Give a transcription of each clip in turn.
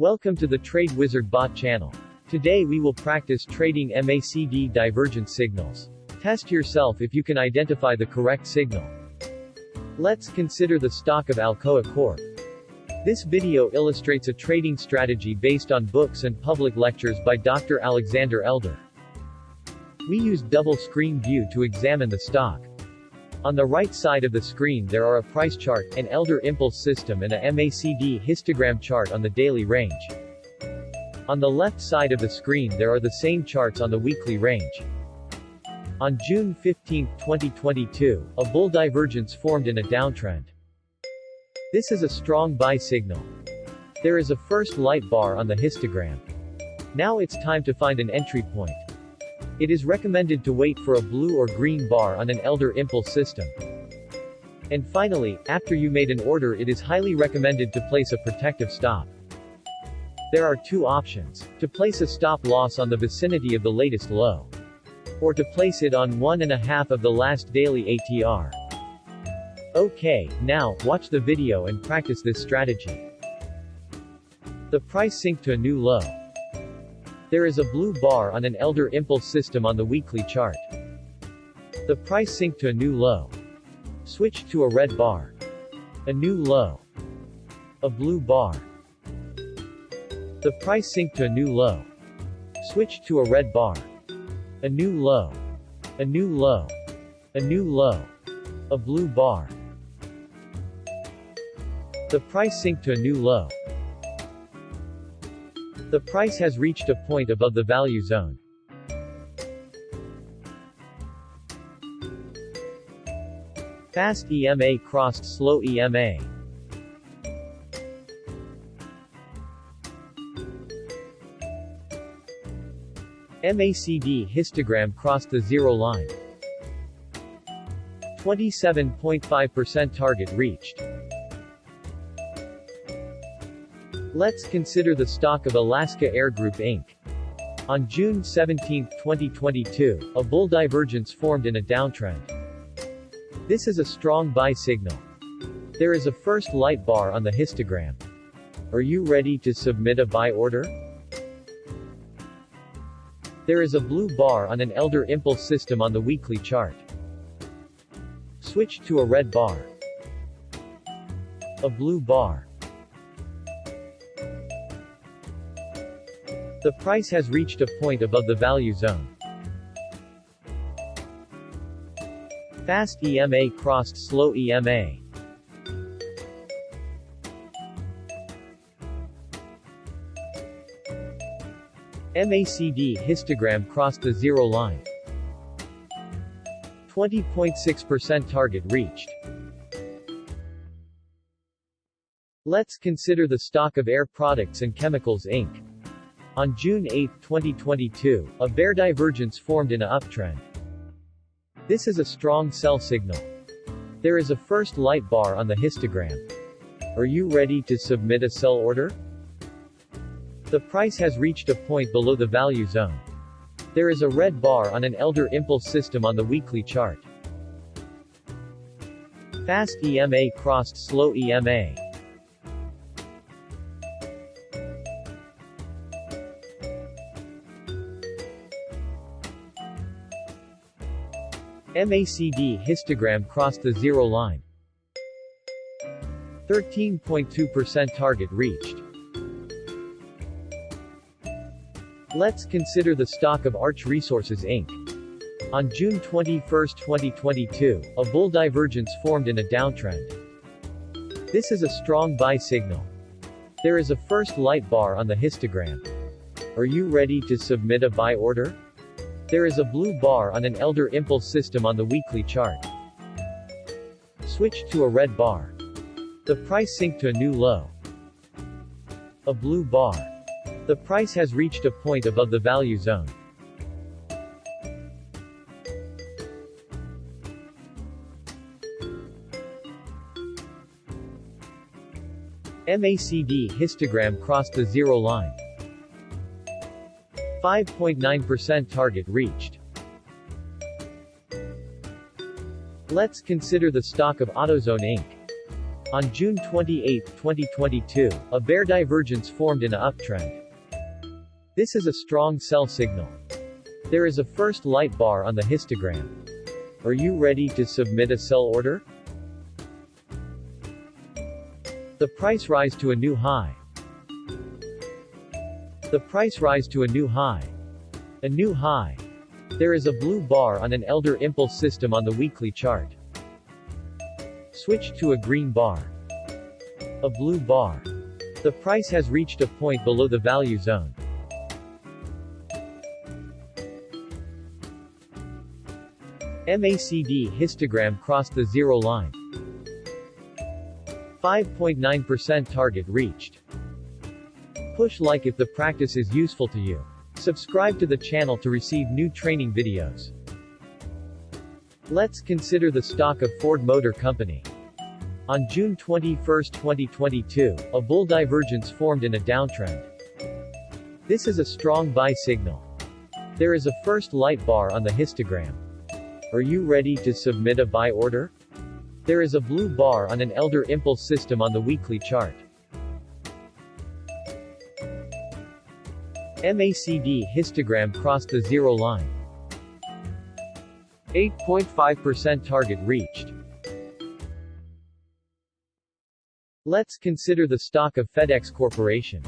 Welcome to the Trade Wizard Bot channel. Today we will practice trading MACD divergence signals. Test yourself if you can identify the correct signal. Let's consider the stock of Alcoa Corp. This video illustrates a trading strategy based on books and public lectures by Dr. Alexander Elder. We use double screen view to examine the stock. On the right side of the screen there are a price chart, an Elder impulse system and a MACD histogram chart on the daily range. On the left side of the screen there are the same charts on the weekly range. On June 15, 2022, a bull divergence formed in a downtrend. This is a strong buy signal. There is a first light bar on the histogram. Now it's time to find an entry point. It is recommended to wait for a blue or green bar on an Elder impulse system. And finally, after you made an order, it is highly recommended to place a protective stop. There are two options: to place a stop loss on the vicinity of the latest low, or to place it on 1.5 of the last daily ATR. Okay, now, watch the video and practice this strategy. The price sink to a new low. There is a blue bar on an Elder impulse system on the weekly chart. The price sink to a new low. Switch to a red bar. A new low. A blue bar. The price sink to a new low. Switch to a red bar. A new low. A new low. A new low. A blue bar. The price sink to a new low. The price has reached a point above the value zone. Fast EMA crossed slow EMA. MACD histogram crossed the zero line. 27.5% target reached. Let's consider the stock of Alaska Air Group Inc. On June 17, 2022, a bull divergence formed in a downtrend. This is a strong buy signal. There is a first light bar on the histogram. Are you ready to submit a buy order? There is a blue bar on an Elder impulse system on the weekly chart. Switch to a red bar. A blue bar. The price has reached a point above the value zone. Fast EMA crossed slow EMA. MACD histogram crossed the zero line. 20.6% target reached. Let's consider the stock of Air Products and Chemicals Inc. On June 8, 2022, a bear divergence formed in an uptrend. This is a strong sell signal. There is a first light bar on the histogram. Are you ready to submit a sell order? The price has reached a point below the value zone. There is a red bar on an Elder impulse system on the weekly chart. Fast EMA crossed slow EMA. MACD histogram crossed the zero line. 13.2% target reached. Let's consider the stock of Arch Resources Inc. On June 21, 2022, a bull divergence formed in a downtrend. This is a strong buy signal. There is a first light bar on the histogram. Are you ready to submit a buy order? There is a blue bar on an Elder impulse system on the weekly chart. Switch to a red bar. The price sink to a new low. A blue bar. The price has reached a point above the value zone. MACD histogram crossed the zero line. 5.9% target reached. Let's consider the stock of AutoZone Inc. On June 28, 2022, a bear divergence formed in an uptrend. This is a strong sell signal. There is a first light bar on the histogram. Are you ready to submit a sell order? The price rise to a new high. The price rise to a new high. A new high. There is a blue bar on an elder impulse system on the weekly chart. Switch to a green bar. A blue bar. The price has reached a point below the value zone. MACD histogram crossed the zero line. 5.9% target reached. Push like if the practice is useful to you. Subscribe to the channel to receive new training videos. Let's consider the stock of Ford Motor Company. On June 21, 2022, a bull divergence formed in a downtrend. This is a strong buy signal. There is a first light bar on the histogram. Are you ready to submit a buy order? There is a blue bar on an elder impulse system on the weekly chart. MACD histogram crossed the zero line. 8.5% target reached. Let's consider the stock of FedEx Corporation.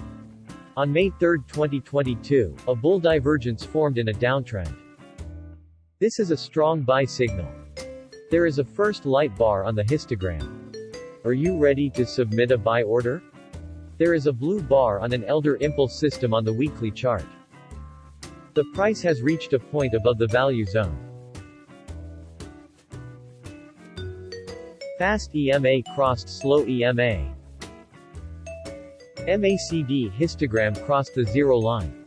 On May 3, 2022, a bull divergence formed in a downtrend. This is a strong buy signal. There is a first light bar on the histogram. Are you ready to submit a buy order? There is a blue bar on an elder impulse system on the weekly chart. The price has reached a point above the value zone. Fast EMA crossed slow EMA. MACD histogram crossed the zero line.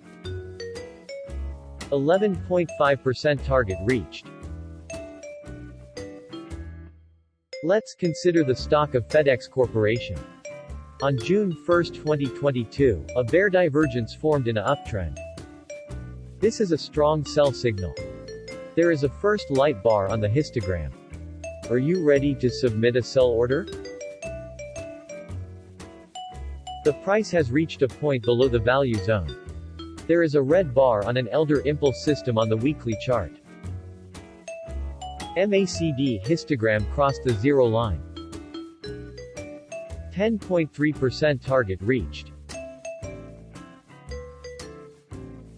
11.5% target reached. Let's consider the stock of FedEx Corporation. On June 1, 2022, a bear divergence formed in an uptrend. This is a strong sell signal. There is a first light bar on the histogram. Are you ready to submit a sell order? The price has reached a point below the value zone. There is a red bar on an elder impulse system on the weekly chart. MACD histogram crossed the zero line. 10.3% target reached.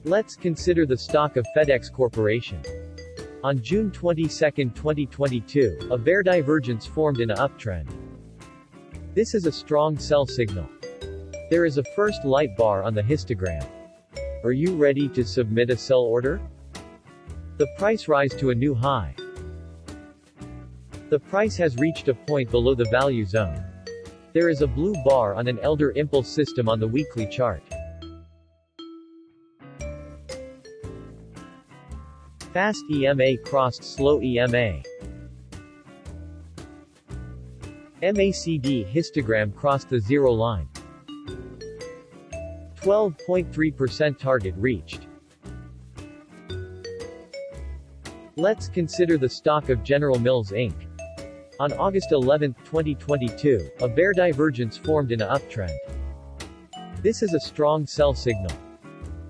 Let's consider the stock of FedEx Corporation. On June 22, 2022, a bear divergence formed in an uptrend. This is a strong sell signal. There is a first light bar on the histogram. Are you ready to submit a sell order? The price rise to a new high. The price has reached a point below the value zone. There is a blue bar on an elder impulse system on the weekly chart. Fast EMA crossed slow EMA. MACD histogram crossed the zero line. 12.3% target reached. Let's consider the stock of General Mills Inc. On August 11, 2022, a bear divergence formed in an uptrend. This is a strong sell signal.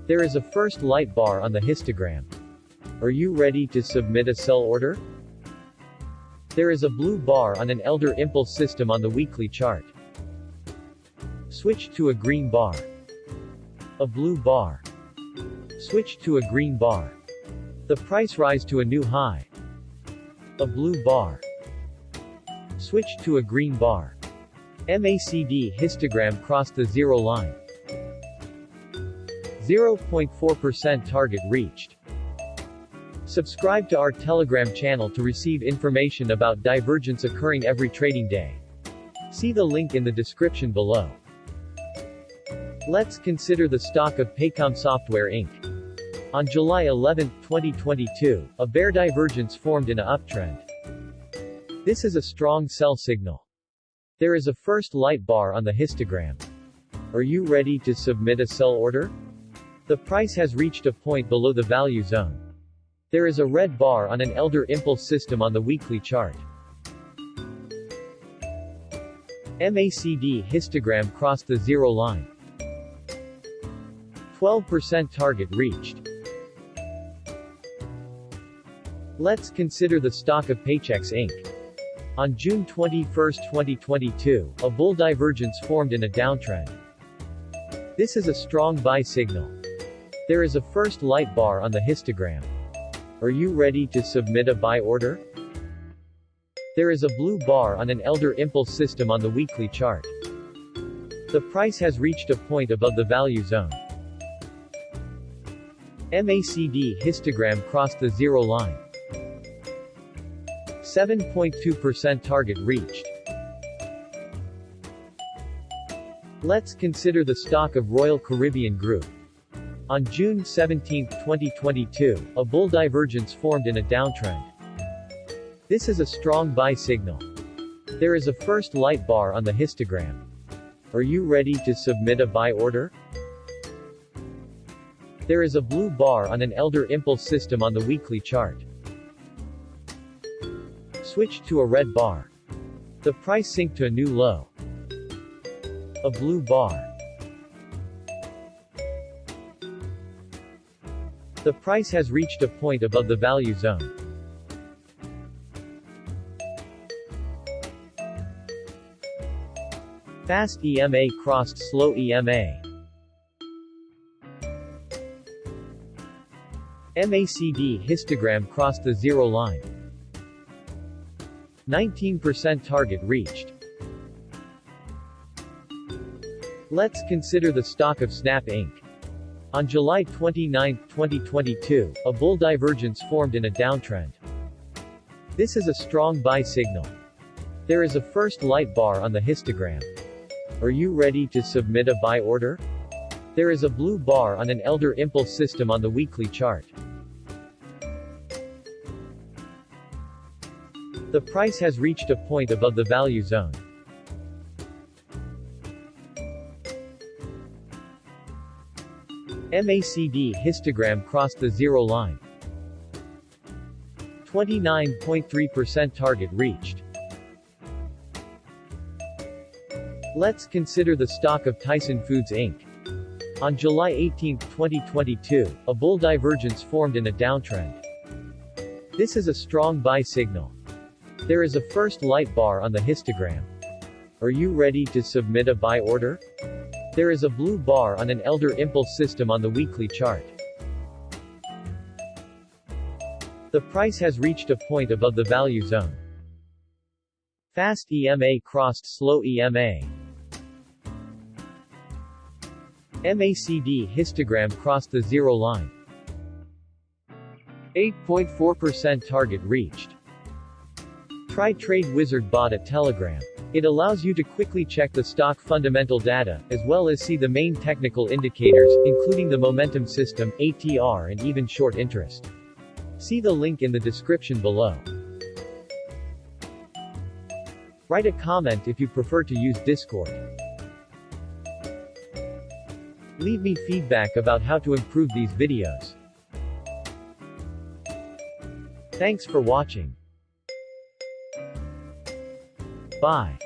There is a first light bar on the histogram. Are you ready to submit a sell order? There is a blue bar on an elder impulse system on the weekly chart. Switch to a green bar. A blue bar. Switch to a green bar. The price rise to a new high. A blue bar. Switch to a green bar. MACD histogram crossed the zero line. 0.4% target reached. Subscribe to our Telegram channel to receive information about divergence occurring every trading day. See the link in the description below. Let's consider the stock of PAYC Software Inc. On July 11, 2022, a bear divergence formed in an uptrend. This is a strong sell signal. There is a first light bar on the histogram. Are you ready to submit a sell order? The price has reached a point below the value zone. There is a red bar on an elder impulse system on the weekly chart. MACD histogram crossed the zero line. 12% target reached. Let's consider the stock of PAYX Inc. On June 21, 2022, a bull divergence formed in a downtrend. This is a strong buy signal. There is a first light bar on the histogram. Are you ready to submit a buy order? There is a blue bar on an elder impulse system on the weekly chart. The price has reached a point above the value zone. MACD histogram crossed the zero line. 7.2% target reached. Let's consider the stock of Royal Caribbean Group. On June 17, 2022, a bull divergence formed in a downtrend. This is a strong buy signal. There is a first light bar on the histogram. Are you ready to submit a buy order? There is a blue bar on an elder impulse system on the weekly chart. Switch to a red bar. The price sank to a new low. A blue bar. The price has reached a point above the value zone. Fast EMA crossed slow EMA. MACD histogram crossed the zero line. 19% target reached. Let's consider the stock of Snap Inc. On July 29, 2022, a bull divergence formed in a downtrend. This is a strong buy signal. There is a first light bar on the histogram. Are you ready to submit a buy order? There is a blue bar on an elder impulse system on the weekly chart. The price has reached a point above the value zone. MACD histogram crossed the zero line. 29.3% target reached. Let's consider the stock of Tyson Foods Inc. On July 18, 2022, a bull divergence formed in a downtrend. This is a strong buy signal. There is a first light bar on the histogram. Are you ready to submit a buy order? There is a blue bar on an elder impulse system on the weekly chart. The price has reached a point above the value zone. Fast EMA crossed slow EMA. MACD histogram crossed the zero line. 8.4% target reached. Try Trade Wizard bot at Telegram. It allows you to quickly check the stock fundamental data, as well as see the main technical indicators, including the momentum system, ATR and even short interest. See the link in the description below. Write a comment if you prefer to use Discord. Leave me feedback about how to improve these videos. Thanks for watching. Bye.